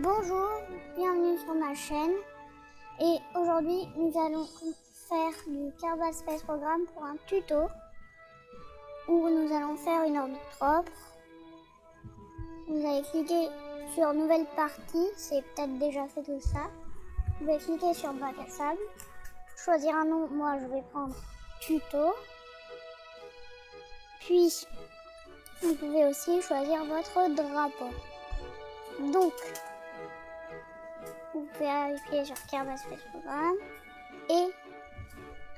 Bonjour, bienvenue sur ma chaîne et aujourd'hui nous allons faire du Kerbal Space Program pour un tuto où nous allons faire une orbite propre. Vous allez cliquer sur nouvelle partie, c'est peut-être déjà fait tout ça. Vous allez cliquer sur bac à sable, choisir un nom, moi je vais prendre tuto. Puis vous pouvez aussi choisir votre drapeau. Donc vous pouvez appuyer sur Kerbal Space Program et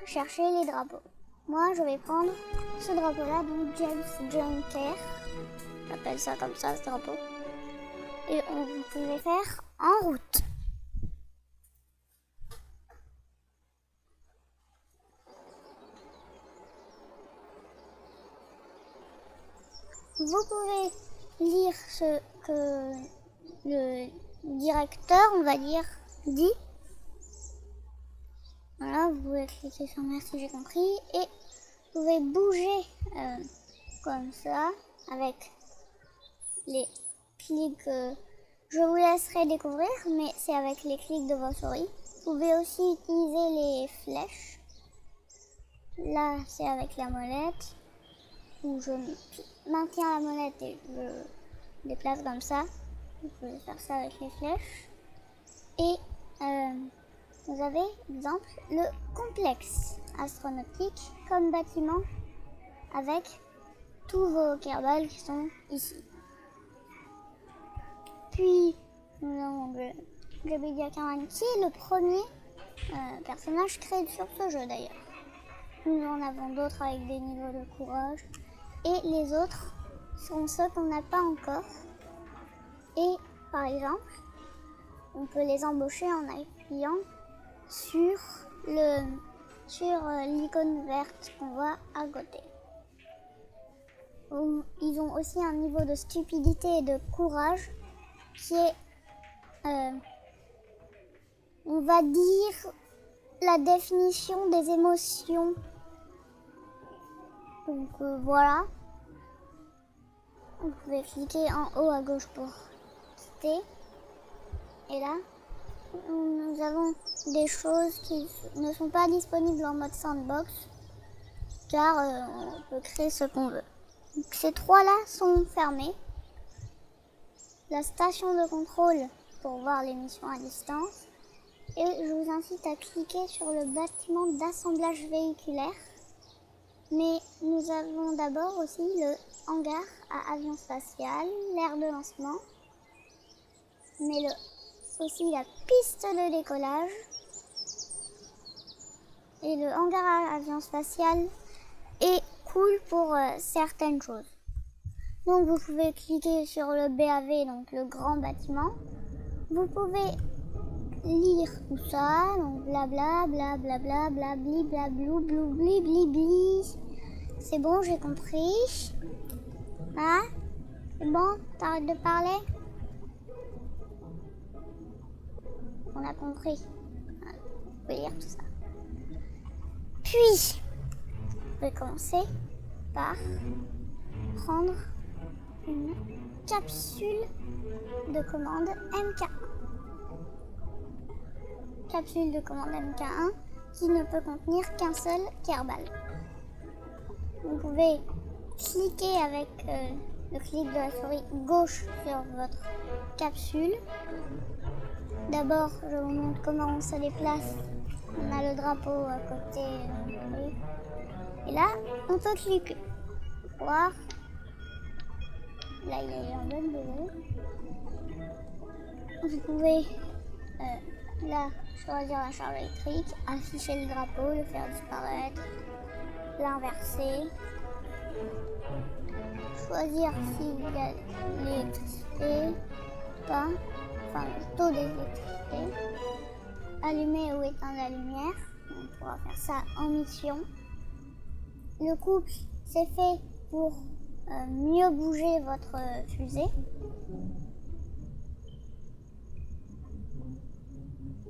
chercher les drapeaux. Moi, je vais prendre ce drapeau-là, donc James Junker. J'appelle ça comme ça, ce drapeau. Et vous pouvez faire en route. Vous pouvez lire ce que le directeur, on va dire, dit. Voilà, vous pouvez cliquer sur merci, j'ai compris. Et vous pouvez bouger comme ça avec les clics. Je vous laisserai découvrir, mais c'est avec les clics de votre souris. Vous pouvez aussi utiliser les flèches. Là, c'est avec la molette. Où je maintiens la molette et je déplace comme ça. Vous pouvez faire ça avec les flèches. Et vous avez, exemple, le complexe astronautique comme bâtiment avec tous vos Kerbal qui sont ici. Puis, nous avons Jebediah Carman qui est le premier personnage créé sur ce jeu d'ailleurs. Nous en avons d'autres avec des niveaux de courage. Et les autres sont ceux qu'on n'a pas encore. Et par exemple, on peut les embaucher en appuyant sur l'icône verte qu'on voit à côté. Ils ont aussi un niveau de stupidité et de courage qui est, on va dire, la définition des émotions. Donc voilà. Vous pouvez cliquer en haut à gauche pour quitter. Et là, nous avons des choses qui ne sont pas disponibles en mode sandbox car on peut créer ce qu'on veut. Donc, ces trois-là sont fermés. La station de contrôle pour voir les missions à distance. Et je vous incite à cliquer sur le bâtiment d'assemblage véhiculaire. Mais nous avons d'abord aussi le hangar à avion spatial, l'aire de lancement, mais aussi la piste de décollage. Et le hangar à avion spatial est cool pour certaines choses. Donc vous pouvez cliquer sur le BAV, donc le grand bâtiment. Vous pouvez lire tout ça, donc blabla, blablabla, blabli, blablou, bloubli, blibli. C'est bon, j'ai compris. Ah, c'est bon, t'arrêtes de parler? On a compris. Vous pouvez lire tout ça. Puis, vous pouvez commencer par prendre une capsule de commande MK1. Capsule de commande MK1 qui ne peut contenir qu'un seul Kerbal. Vous pouvez cliquer avec le clic de la souris gauche sur votre capsule. D'abord, je vous montre comment on se déplace. On a le drapeau à côté. Et là, on peut cliquer. Voir. Là, il est en bonne désolé. Vous pouvez là choisir la charge électrique, afficher le drapeau, le faire disparaître, l'inverser, choisir s'il y a l'électricité, pas, enfin le taux d'électricité, allumer ou éteindre la lumière, on pourra faire ça en mission. Le couple, c'est fait pour mieux bouger votre fusée.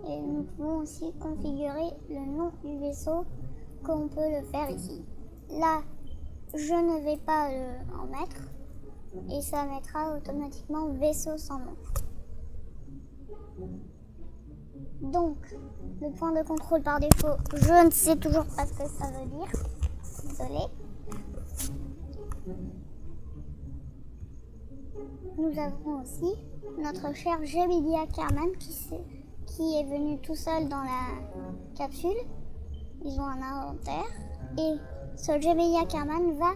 Et nous pouvons aussi configurer le nom du vaisseau comme on peut le faire ici. Là, je ne vais pas en mettre et ça mettra automatiquement vaisseau sans nom. Donc, le point de contrôle par défaut, je ne sais toujours pas ce que ça veut dire. Désolée. Nous avons aussi notre cher Jebediah Ackerman qui est venu tout seul dans la capsule. Ils ont un inventaire. Et ce Jebediah Ackerman va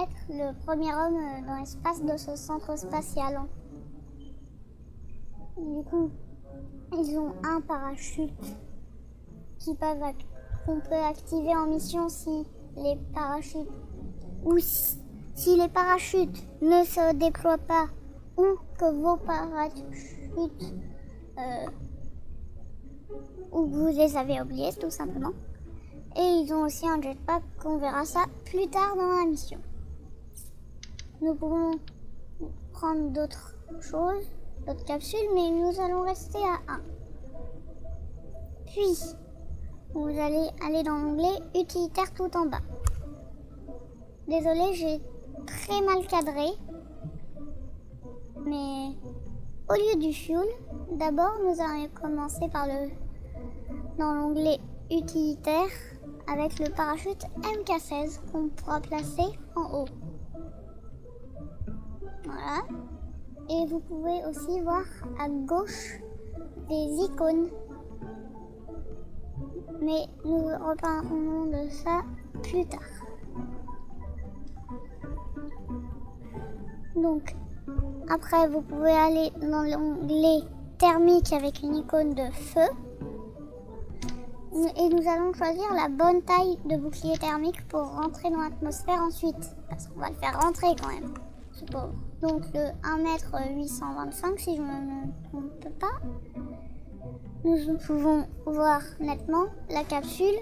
être le premier homme dans l'espace de ce centre spatial. Du coup, ils ont un parachute qu'on peut activer en mission si les parachutes si les parachutes ne se déploient pas ou que vos parachutes ou que vous les avez oubliés tout simplement. Et ils ont aussi un jetpack, qu'on verra ça plus tard dans la mission. Nous pouvons prendre d'autres choses, d'autres capsules, mais nous allons rester à 1. Puis, vous allez aller dans l'onglet utilitaire tout en bas. Désolée, j'ai très mal cadré, mais au lieu du fuel, d'abord nous allons commencer dans l'onglet utilitaire avec le parachute MK16 qu'on pourra placer en haut. Voilà. Et vous pouvez aussi voir à gauche des icônes. Mais nous reparlerons de ça plus tard. Donc, après, vous pouvez aller dans l'onglet thermique avec une icône de feu. Et nous allons choisir la bonne taille de bouclier thermique pour rentrer dans l'atmosphère ensuite. Parce qu'on va le faire rentrer quand même, ce pauvre. Donc le 1m825 si je ne me trompe pas. Nous pouvons voir nettement la capsule.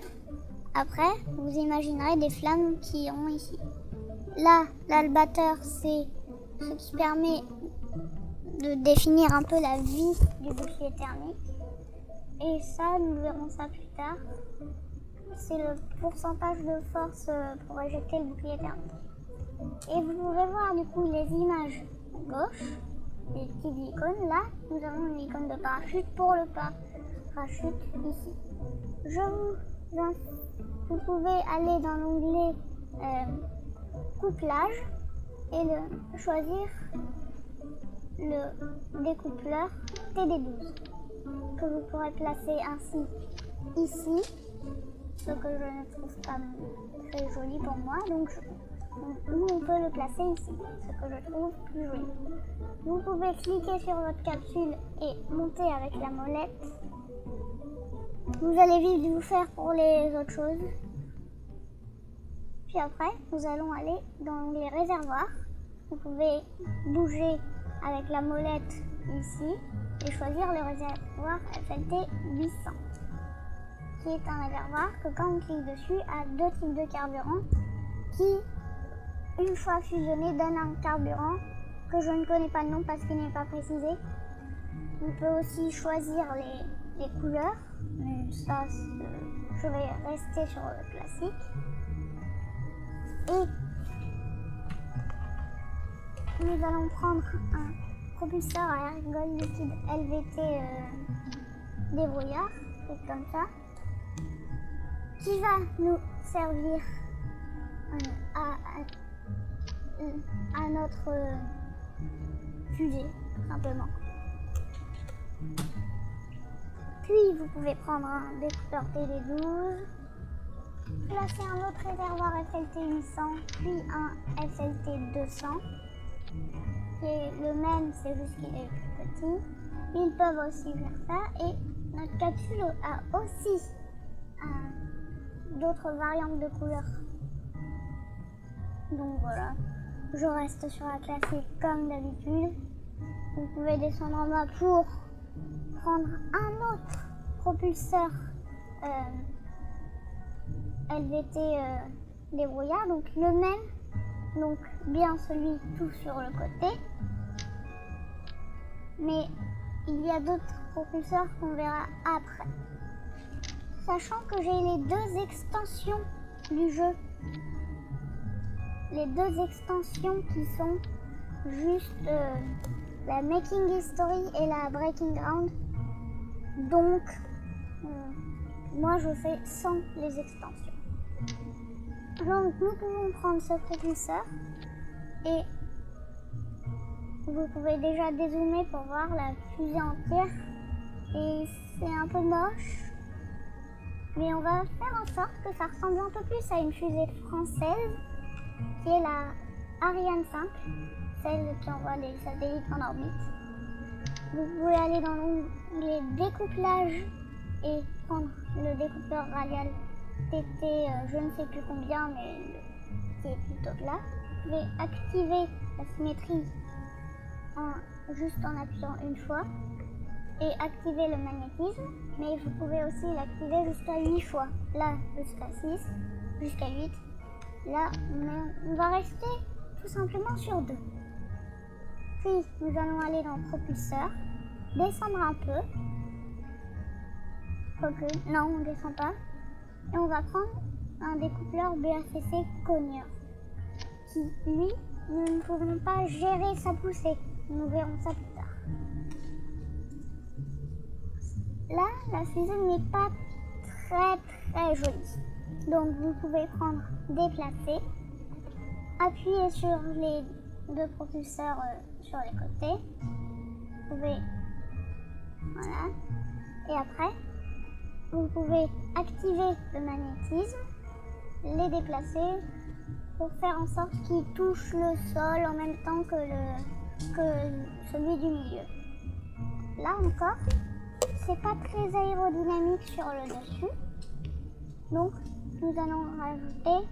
Après, vous imaginerez des flammes qui iront ici. Là, l'albateur, c'est ce qui permet de définir un peu la vie du bouclier thermique. Et ça, nous verrons ça plus tard. C'est le pourcentage de force pour éjecter le bouclier thermique. Et vous pouvez voir du coup les images à gauche, les petites icônes. Là, nous avons une icône de parachute pour le parachute ici. Vous pouvez aller dans l'onglet couplage et choisir le découpleur TD12 que vous pourrez placer ainsi ici, ce que je ne trouve pas très joli pour moi, donc ou on peut le placer ici, ce que je trouve plus joli. Vous pouvez cliquer sur votre capsule et monter avec la molette. Vous allez vite vous faire pour les autres choses. Puis après, nous allons aller dans l'onglet réservoir. Vous pouvez bouger avec la molette ici et choisir le réservoir FLT 800, qui est un réservoir que quand on clique dessus a 2 types de carburant qui, une fois fusionnés, donnent un carburant que je ne connais pas le nom parce qu'il n'est pas précisé. On peut aussi choisir les couleurs, mais ça, je vais rester sur le classique. Et nous allons prendre un propulseur à ergol liquide LVT débrouillard, comme ça, qui va nous servir à notre fusée, simplement. Puis vous pouvez prendre un découpeur TD12, placer un autre réservoir FLT 800, puis un FLT 200, qui est le même, c'est juste qu'il est plus petit. Ils peuvent aussi faire ça, et notre capsule a aussi d'autres variantes de couleurs. Donc voilà, je reste sur la classique comme d'habitude. Vous pouvez descendre en bas pour prendre un autre propulseur LVT débrouillard, donc le même, donc bien celui tout sur le côté, mais il y a d'autres propulseurs qu'on verra après. Sachant que j'ai les 2 extensions du jeu, les 2 extensions qui sont juste la Making History et la Breaking Ground, Donc, moi je fais sans les extensions. Donc nous pouvons prendre ce propulseur et vous pouvez déjà dézoomer pour voir la fusée entière. Et c'est un peu moche, mais on va faire en sorte que ça ressemble un peu plus à une fusée française qui est la Ariane 5, celle qui envoie les satellites en orbite. Vous pouvez aller dans l'onglet découplage et prendre le découpeur radial TT, je ne sais plus combien, mais qui est plutôt là. Vous pouvez activer la symétrie juste en appuyant une fois et activer le magnétisme, mais vous pouvez aussi l'activer jusqu'à 8 fois. Là, jusqu'à 6, jusqu'à 8. Là, on va rester tout simplement sur 2. Puis, nous allons aller dans le propulseur, descendre un peu. Non, on ne descend pas. Et on va prendre un découpleur BACC Cogneur, qui, lui, nous ne pouvons pas gérer sa poussée. Nous verrons ça plus tard. Là, la fusée n'est pas très jolie. Donc, vous pouvez prendre déplacer, appuyer sur les 2 propulseurs sur les côtés. Vous pouvez, voilà. Et après, vous pouvez activer le magnétisme, les déplacer pour faire en sorte qu'ils touchent le sol en même temps que celui du milieu. Là encore, c'est pas très aérodynamique sur le dessus, donc nous allons rajouter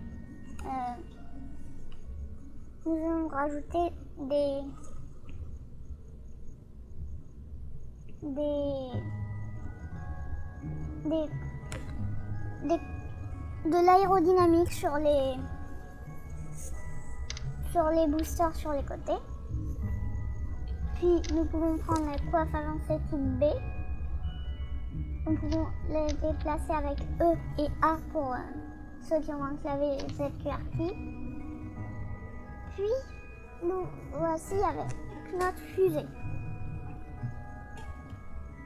de l'aérodynamique sur les boosters sur les côtés. Puis nous pouvons prendre les coiffes avancées type B. Nous pouvons les déplacer avec E et A pour ceux qui ont un clavier ZQRT. Puis nous voici avec notre fusée.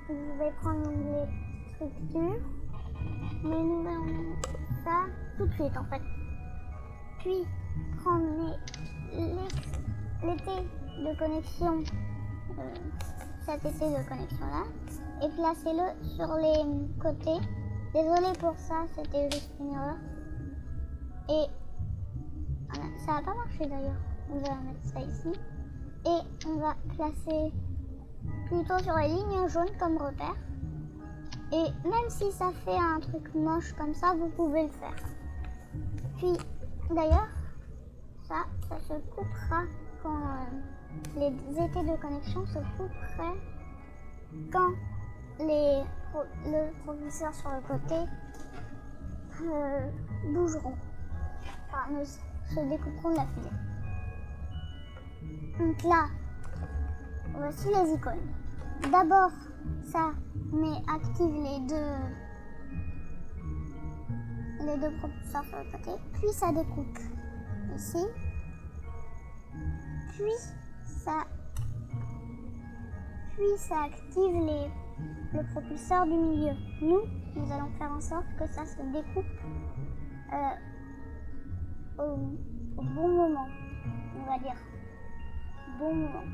Vous pouvez prendre l'onglet structure, mais nous allons ça tout de suite en fait. Puis prendre l'été de connexion, cet été de connexion là, et placez-le sur les côtés. Désolé pour ça, c'était juste une erreur. Et ça n'a pas marché d'ailleurs. On va mettre ça ici. Et on va placer plutôt sur les lignes jaunes comme repère. Et même si ça fait un truc moche comme ça, vous pouvez le faire. Puis d'ailleurs, ça se coupera quand les étés de connexion se couperaient quand le propulseur sur le côté bougeront, enfin se découperont de la fusée. Donc là, voici les icônes. D'abord, ça active les deux propulseurs sur le côté, puis ça découpe ici, puis ça active le propulseur du milieu. Nous allons faire en sorte que ça se découpe au bon moment, on va dire. Bon moment.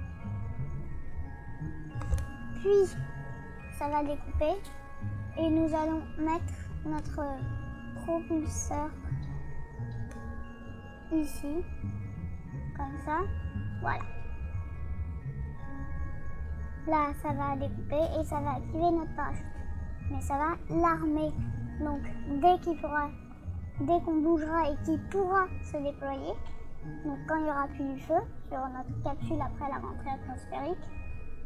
Puis ça va découper et nous allons mettre notre propulseur ici, comme ça. Voilà. Là, ça va découper et ça va activer notre parachute. Mais ça va l'armer. Donc, dès qu'on bougera et qu'il pourra se déployer, donc quand il n'y aura plus du feu sur notre capsule après la rentrée atmosphérique,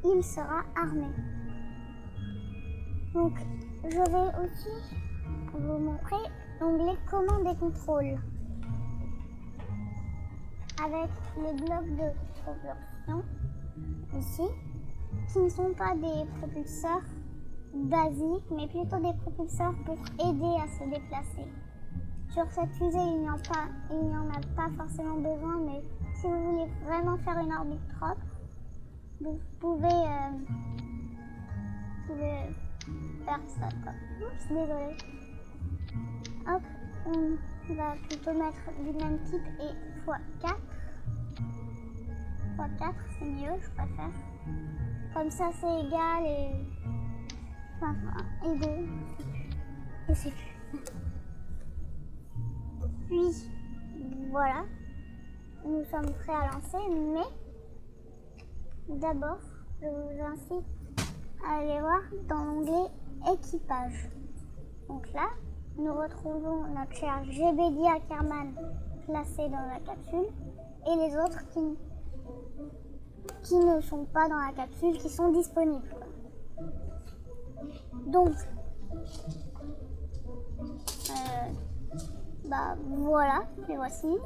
il sera armé. Donc, je vais aussi vous montrer l'onglet commandes et contrôles. Avec les blocs de propulsion ici, qui ne sont pas des propulseurs basiques, mais plutôt des propulseurs pour aider à se déplacer. Sur cette fusée, il n'y en a pas forcément besoin, mais si vous voulez vraiment faire une orbite propre, vous pouvez faire ça quoi. Oups, désolé. Hop, on va plutôt mettre du même type et x4. x4 c'est mieux, je préfère. Comme ça c'est égal et... Enfin, égaux. Je sais plus. Puis, voilà. Nous sommes prêts à lancer, mais d'abord, je vous incite à aller voir dans l'onglet équipage. Donc là, nous retrouvons notre cher GBD Ackerman placé dans la capsule et les autres qui ne sont pas dans la capsule, qui sont disponibles. Donc, voilà, les voici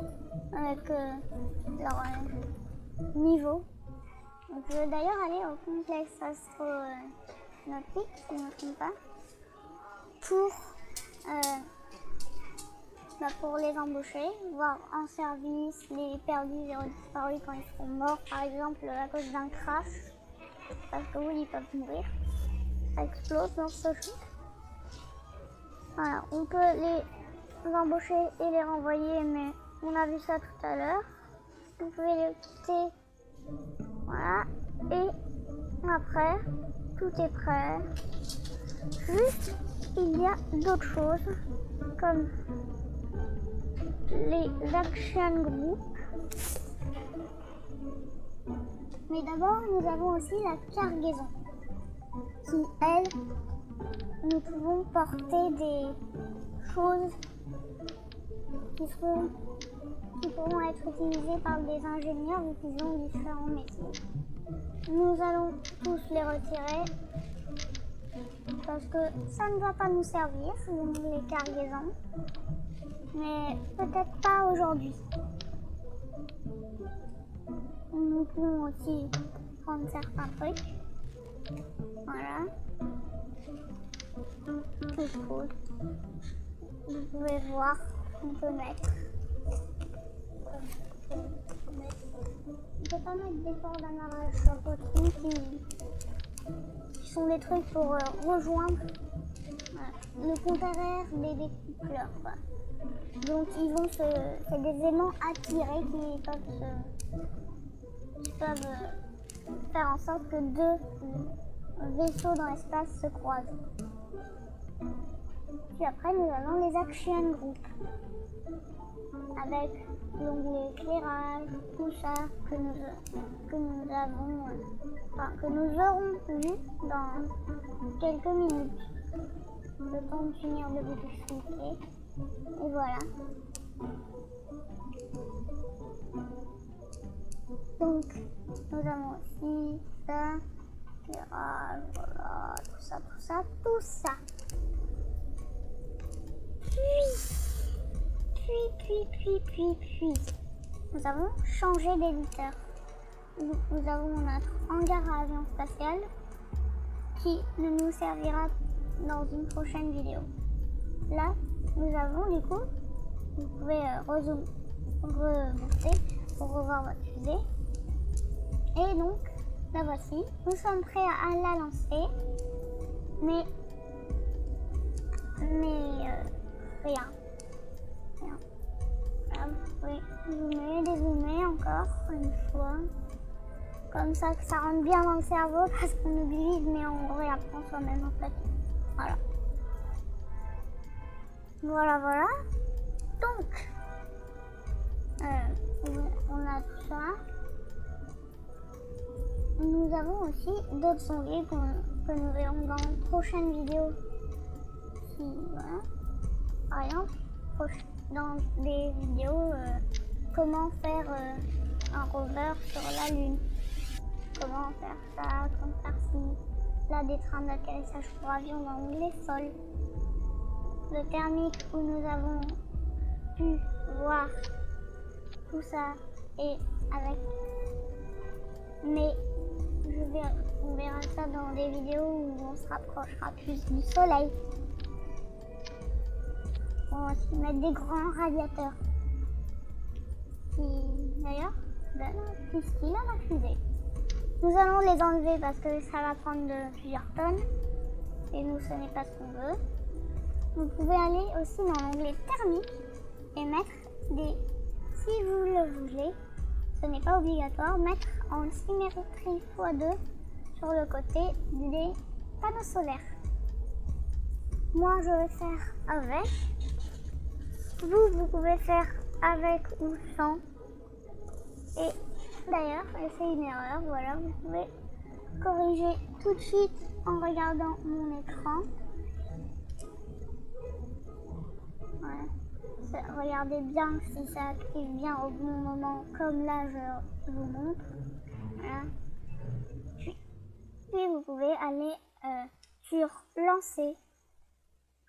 avec leur niveau. Donc, je vais d'ailleurs aller au complexe astronautique, si je ne me trompe pas, pour les embaucher, voir en service les perdus et disparus quand ils seront morts, par exemple à cause d'un crash, parce que oui, ils peuvent mourir. Ça explose dans ce jeu. Voilà, on peut les embaucher et les renvoyer, mais on a vu ça tout à l'heure. Vous pouvez les quitter. Voilà. Et après, tout est prêt. Juste, il y a d'autres choses, comme les action groups. Mais d'abord, nous avons aussi la cargaison, qui, elle, nous pouvons porter des choses qui pourront être utilisées par des ingénieurs ou qui ont différents métiers. Nous allons tous les retirer parce que ça ne va pas nous servir, les cargaisons, mais peut-être pas aujourd'hui. Nous pouvons aussi prendre certains trucs. Voilà. C'est cool. Vous pouvez voir qu'on peut mettre. On peut pas mettre des cordes d'amarrage sur le poteau qui sont des trucs pour rejoindre le compteur des découpleurs. Donc ils vont c'est des aimants attirés qui peuvent faire en sorte que deux vaisseaux dans l'espace se croisent. Puis après nous avons les action groups avec l'onglet éclairage, tout ça que nous aurons vu dans quelques minutes. Le temps de finir de vous expliquer. Et voilà. Donc, nous avons aussi ça, éclairage, voilà, tout ça. Puis, nous avons changé d'éditeur. Nous avons notre hangar à avion spatial qui nous servira dans une prochaine vidéo. Là, nous avons du coup, vous pouvez rebooter pour revoir votre fusée. Et donc, la voici. Nous sommes prêts à la lancer, mais rien. Voilà, vous pouvez dézoomer encore une fois. Comme ça que ça rentre bien dans le cerveau parce qu'on oublie, mais on réapprend soi-même en fait. Voilà. Donc, on a tout ça. Nous avons aussi d'autres onglets que nous verrons dans une prochaine vidéo. Voilà. Par exemple, dans des vidéos, comment faire un rover sur la Lune. Comment faire ça, comment faire ci. Là, des trains d'atterrissage pour avion dans l'onglet sol. Le thermique où nous avons pu voir tout ça et avec. Mais on verra ça dans des vidéos où on se rapprochera plus du soleil. On va aussi mettre des grands radiateurs qui d'ailleurs donnent un petit style à la fusée. Nous allons les enlever parce que ça va prendre plusieurs tonnes. et nous, ce n'est pas ce qu'on veut. Vous pouvez aller aussi dans l'onglet thermique et mettre des, si vous le voulez, ce n'est pas obligatoire, mettre en symétrie x2 sur le côté des panneaux solaires. Moi, je vais faire avec. Vous pouvez faire avec ou sans. Et d'ailleurs, c'est une erreur, voilà, vous pouvez corriger tout de suite en regardant mon écran. Voilà. Regardez bien si ça active bien au bon moment, comme là je vous montre. Voilà. Puis vous pouvez aller sur lancer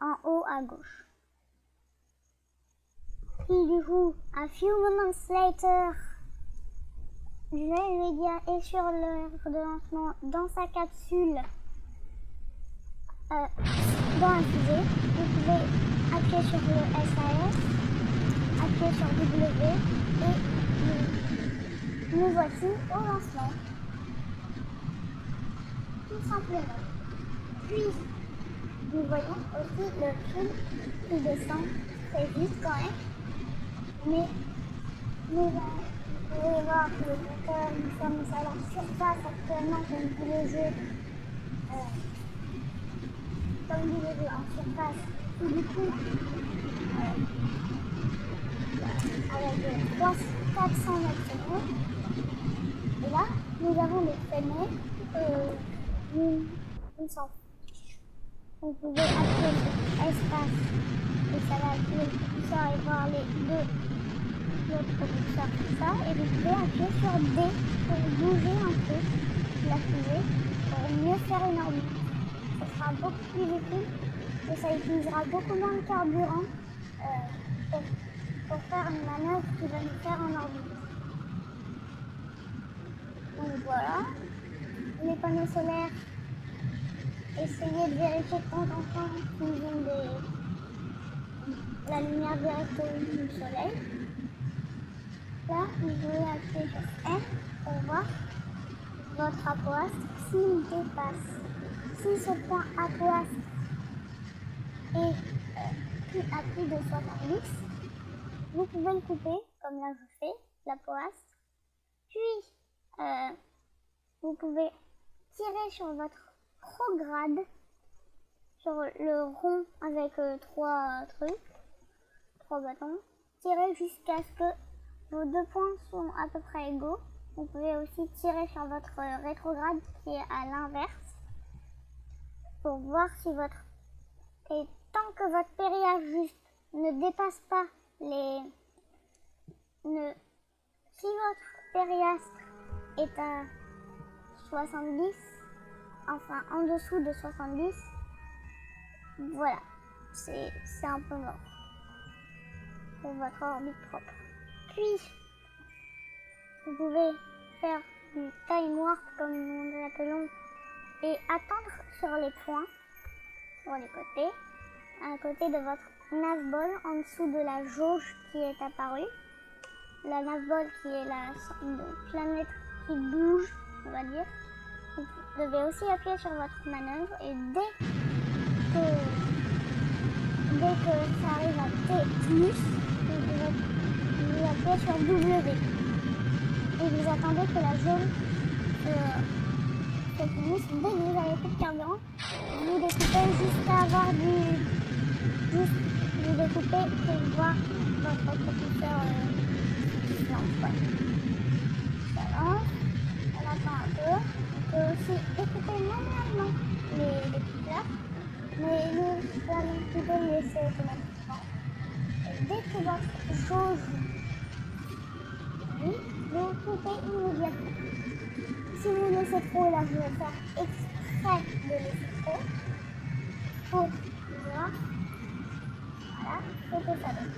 en haut à gauche. Puis du coup, a few moments later, je vais lui dire est sur l'heure de lancement dans sa capsule dans la fusée. Vous pouvez appuyer sur le SAS, appuyer sur W et nous voici au lancement. Tout simplement. Puis, nous voyons aussi le fil qui descend très vite quand même. Mais vous pouvez voir que le moteur, nous sommes à la surface actuellement comme tous les jeux. Comme vous le voyez en surface, ou du coup, avec 400 mètres secondes. Et là, nous avons des fenêtres, nous s'en fiche. Vous pouvez appuyer sur espace et ça va activer le propulseur et voir les deux autres propulseurs comme ça. Et vous pouvez appuyer sur D pour bouger un peu la fusée pour mieux faire une orbite. Ce sera beaucoup plus utile et ça utilisera beaucoup moins de carburant pour faire une manœuvre qui va nous faire en orbite. Donc voilà, les panneaux solaires, essayez de vérifier de temps en temps qu'ils ont la lumière directe du soleil. Là, vous pouvez appuyer sur R pour voir votre apoastre s'il dépasse. Si ce point apoastre est à plus de 70, vous pouvez le couper, comme là je fais, l'apoastre. Puis, vous pouvez tirer sur votre prograde, sur le rond avec trois bâtons. Tirez jusqu'à ce que vos deux points sont à peu près égaux. Vous pouvez aussi tirer sur votre rétrograde qui est à l'inverse pour voir si votre... Et tant que votre périage juste ne dépasse pas Si votre périastre est à 70, enfin en dessous de 70, voilà, c'est un peu mort pour votre orbite propre. Puis, vous pouvez faire du time warp comme nous l'appelons et attendre sur les points, sur les côtés, à côté de votre navball en dessous de la jauge qui est apparue. La navball qui est la planète qui bouge, on va dire. Vous devez aussi appuyer sur votre manœuvre et dès que ça arrive à T+, vous appuyez sur W. Et vous attendez que la jaune se finisse. Dès que vous avez plus de carburant, vous découpez jusqu'à avoir vous découpez pour voir votre propulseur qui lance. Ça lance, on attend un peu. On peut aussi découper manuellement les découpeurs, mais nous allons plutôt le laisser automatiquement. Et dès que votre jauge vous coupez immédiatement. Si vous laissez trop, là je vais faire exprès de laisser trop pour voir. Voilà ce que ça donne.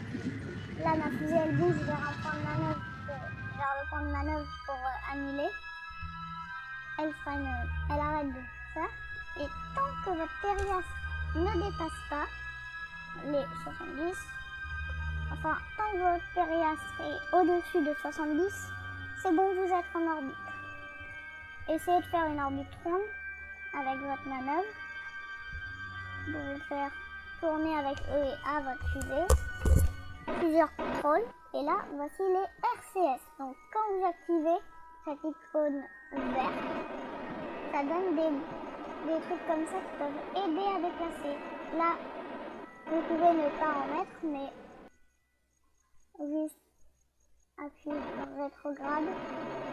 Là ma fusée elle bouge vers un point de manœuvre vers le point de manœuvre pour annuler. Elle freine, elle arrête de ça. Et tant que votre périastre ne dépasse pas les 70, enfin, tant que votre périastre est au-dessus de 70, c'est bon, vous êtes en orbite. Essayez de faire une orbite ronde avec votre manœuvre. Vous pouvez faire tourner avec E et A votre fusée. Plusieurs contrôles. Et là, voici les RCS. Donc, quand vous activez cette icône verte, ça donne des trucs comme ça qui peuvent aider à déplacer. Là, vous pouvez ne pas en mettre, mais juste appuyer sur rétrograde.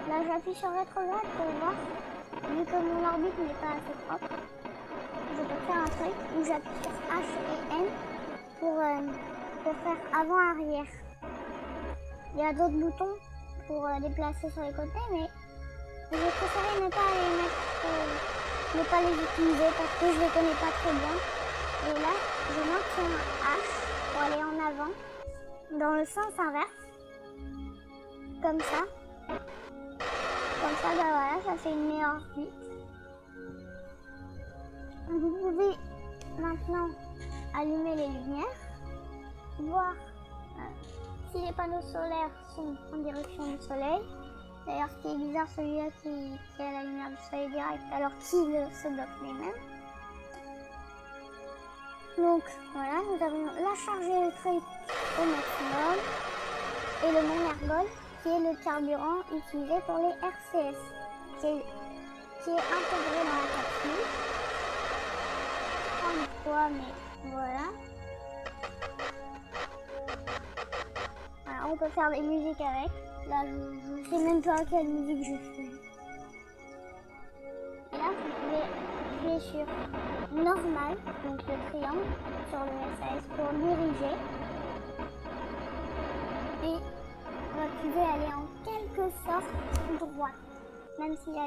Là, j'appuie sur rétrograde pour voir, vu que mon orbite n'est pas assez propre. Je peux faire un truc où j'appuie sur H et N pour faire avant-arrière. Il y a d'autres boutons pour déplacer sur les côtés, mais je préférais ne pas les mettre, ne pas les utiliser parce que je les connais pas très bien. Et là, je maintiens un H pour aller en avant, dans le sens inverse, comme ça. Comme ça, bah voilà, ça fait une meilleure orbite. Vous pouvez maintenant allumer les lumières, voir si les panneaux solaires sont en direction du soleil. D'ailleurs, ce qui est bizarre, celui-là qui a la lumière du soleil direct, alors qu'il se bloque lui-même. Donc voilà, nous avons la charge électrique au maximum et le Monergol, qui est le carburant utilisé pour les RCS, qui est intégré dans la capsule. Pas une fois, mais voilà. Voilà, on peut faire des musiques avec. Là, je ne sais même pas quelle musique je fais. Et là, vous pouvez appuyer sur normal, donc le triangle sur le SAS pour diriger. Et votre fusée, elle est en quelque sorte droite. Même s'il y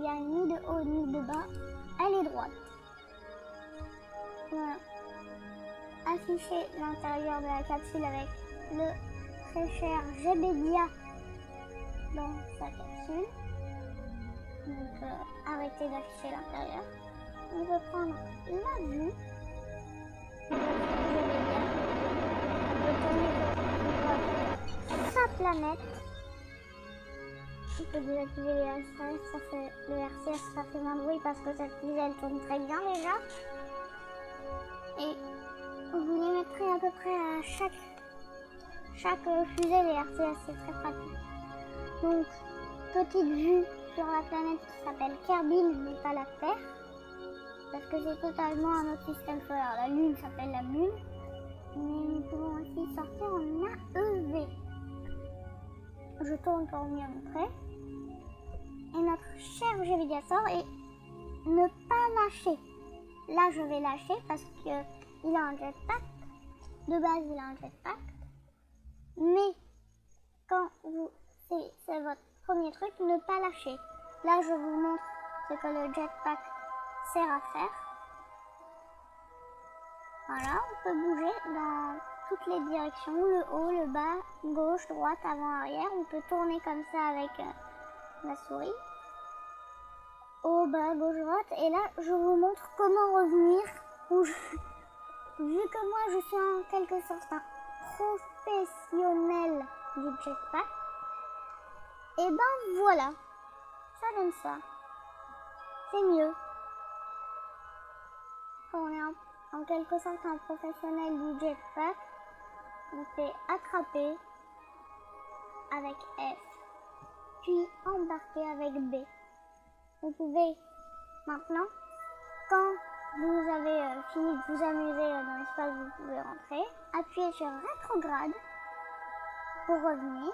a ni de haut ni de bas, elle est droite. Voilà. Afficher l'intérieur de la capsule avec le très cher GBDIA dans sa capsule. Donc arrêtez d'afficher l'intérieur. On peut prendre la vue. On peut tourner sa planète. On peut désactiver les RCS, le RCS ça fait moins de bruit parce que cette fusée elle tourne très bien déjà. Et vous les mettrez à peu près à chaque fusée les RCS, c'est très pratique. Donc petite vue sur la planète qui s'appelle Kerbin, mais pas la Terre, parce que c'est totalement un autre système solaire. La Lune s'appelle la Lune, mais nous pouvons aussi sortir en AEV. Je tourne pour mieux montrer. Et notre cher GVDIA sort et ne pas lâcher. Là, je vais lâcher parce qu'il a un jetpack. De base, il a un jetpack. Mais quand c'est votre premier truc, ne pas lâcher. Là, je vous montre ce que le jetpack sert à faire. Voilà, on peut bouger dans toutes les directions, le haut, le bas, gauche, droite, avant, arrière. On peut tourner comme ça avec la souris. Haut, bas, gauche, droite. Et là, je vous montre comment revenir. Vu que moi, je suis en quelque sorte un professionnel du jetpack, et ben voilà, ça donne ça. C'est mieux. Quand on est en quelque sorte un professionnel du jetpack, on fait attraper avec F, puis embarquer avec B. Vous pouvez maintenant, quand vous avez fini de vous amuser dans l'espace, vous pouvez rentrer, appuyer sur rétrograde pour revenir.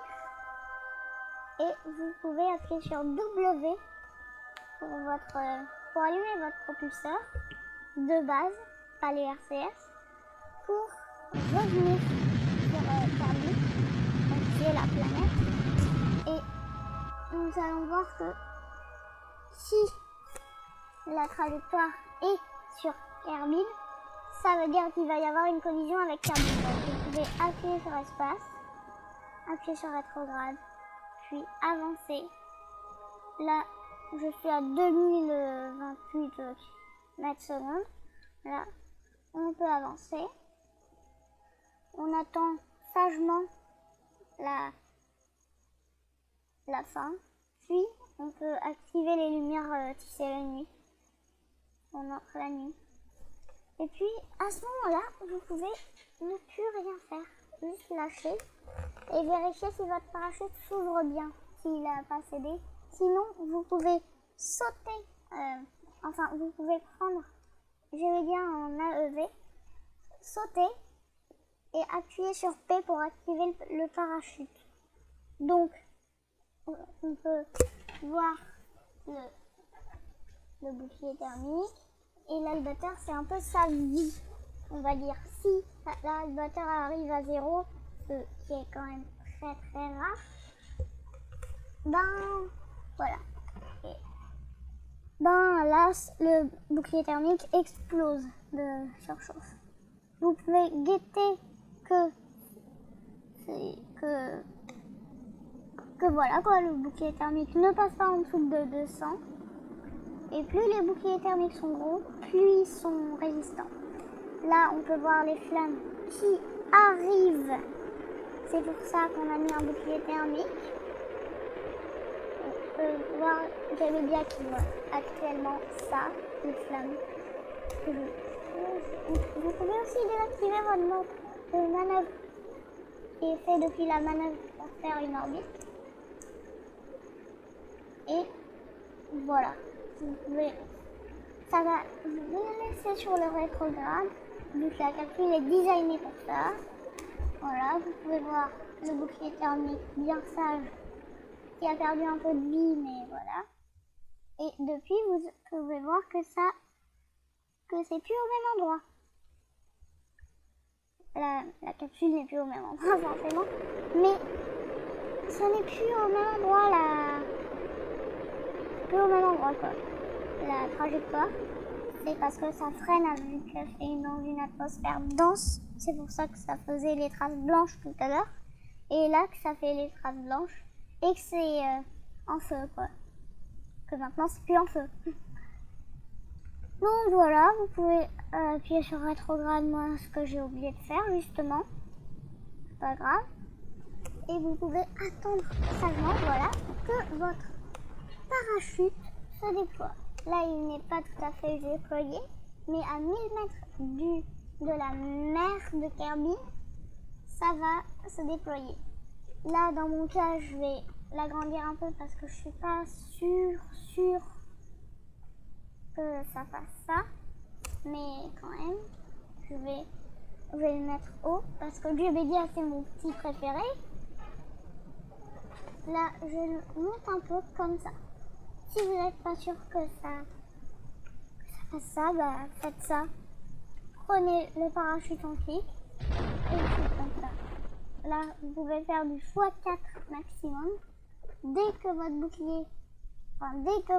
Et vous pouvez appuyer sur W pour allumer votre propulseur de base, pas les RCS, pour revenir sur Kerbin, qui est la planète. Et nous allons voir que si la trajectoire est sur Kerbin, ça veut dire qu'il va y avoir une collision avec Kerbin. Donc vous pouvez appuyer sur espace, appuyer sur rétrograde, puis avancer. Là, je suis à 2028 mètres secondes. Là, on peut avancer. On attend sagement la fin. Puis, on peut activer les lumières si c'est la nuit. On entre la nuit. Et puis, à ce moment-là, vous pouvez ne plus rien faire. Juste lâcher et vérifier si votre parachute s'ouvre bien, s'il n'a pas cédé. Sinon, vous pouvez sauter, vous pouvez prendre, je vais dire en AEV, sauter et appuyer sur P pour activer le parachute. Donc, on peut voir le bouclier thermique et l'albatteur, c'est un peu sa vie. On va dire si l'albatteur arrive à 0, ce qui est quand même très très rare, ben voilà. Et, ben là, le bouclier thermique explose de surchauffe. Vous pouvez guetter que voilà quoi, le bouclier thermique ne passe pas en dessous de 200. Et plus les boucliers thermiques sont gros, plus ils sont résistants. Là, on peut voir les flammes qui arrivent. C'est pour ça qu'on a mis un bouclier thermique. On peut voir, j'avais bien qui voit actuellement ça, les flammes. Vous pouvez aussi désactiver votre mode de manœuvre qui est fait depuis la manœuvre pour faire une orbite. Et voilà, vous pouvez, ça va vous laisser sur le rétrograde, vu que la capsule est designée pour ça. Voilà, vous pouvez voir le bouclier thermique bien sage qui a perdu un peu de vie, mais voilà. Et depuis, vous pouvez voir que c'est plus au même endroit. La capsule n'est plus au même endroit forcément, mais ce n'est plus au même endroit quoi. La trajectoire, c'est parce que ça freine vu que c'est dans une atmosphère dense. C'est pour ça que ça faisait les traces blanches tout à l'heure. Et là que ça fait les traces blanches et que c'est en feu quoi. Que maintenant c'est plus en feu. Donc voilà, vous pouvez appuyer sur rétrograde, moi ce que j'ai oublié de faire justement. C'est pas grave. Et vous pouvez attendre sagement, voilà, que votre parachute se déploie. Là, il n'est pas tout à fait déployé, mais à 1000 mètres de la mer de Kirby, ça va se déployer. Là, dans mon cas, je vais l'agrandir un peu parce que je suis pas sûre que ça fasse ça. Mais quand même, je vais le mettre haut parce que JBDA, c'est mon petit préféré. Là, je le monte un peu comme ça. Si vous n'êtes pas sûr que ça fasse ça, bah faites ça. Prenez le parachute en clic et vous faites comme ça. Là, vous pouvez faire du x4 maximum. Dès que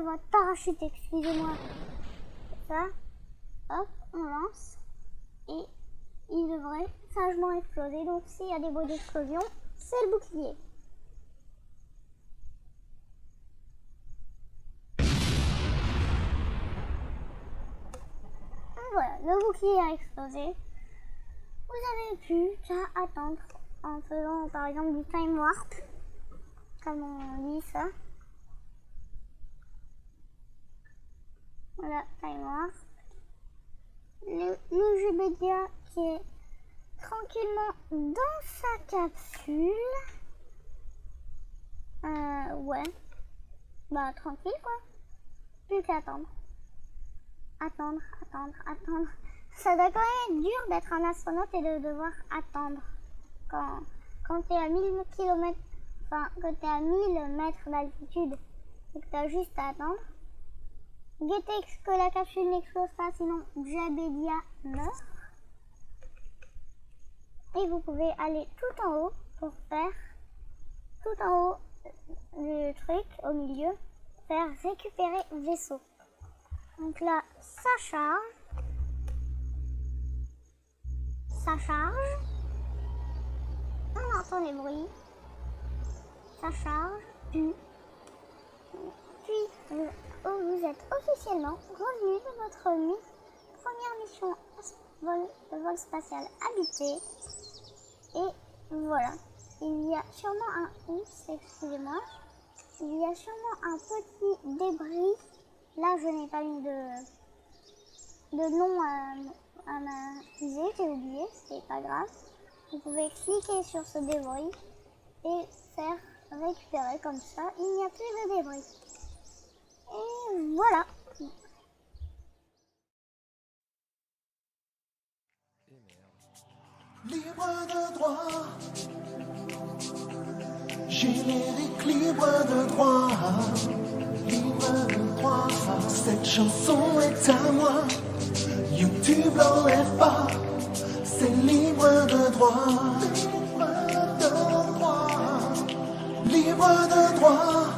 votre parachute, excusez-moi, ça, hop, on lance et il devrait sagement exploser. Donc s'il y a des bruits d'explosion, c'est le bouclier. Voilà, le bouclier a explosé. Vous avez pu attendre en faisant par exemple du time warp, comme on dit ça. Voilà, time warp. Le JBDA qui est tranquillement dans sa capsule. Ouais. Bah tranquille quoi. Plus qu'à attendre. Attendre. Ça doit quand même être dur d'être un astronaute et de devoir attendre. Quand t'es à 1000 km, quand t'es à 1000 mètres d'altitude et que t'as juste à attendre. Guettez que la capsule n'explose pas, sinon JBDA meurt. Et vous pouvez aller tout en haut pour faire tout en haut le truc au milieu, faire récupérer vaisseau. Donc là, ça charge. On entend les bruits. Ça charge. Puis vous êtes officiellement revenu de votre première mission de vol spatial habité. Et voilà. Il y a sûrement un petit débris. Là, je n'ai pas mis de nom à m'accuser, j'ai oublié, c'est pas grave. Vous pouvez cliquer sur ce débris et faire récupérer comme ça, il n'y a plus de débris. Et voilà. Libre de droit, générique libre de droit, libre de droit. Cette chanson est à moi, YouTube l'enlève pas, c'est libre de droit, libre de droit, libre de droit.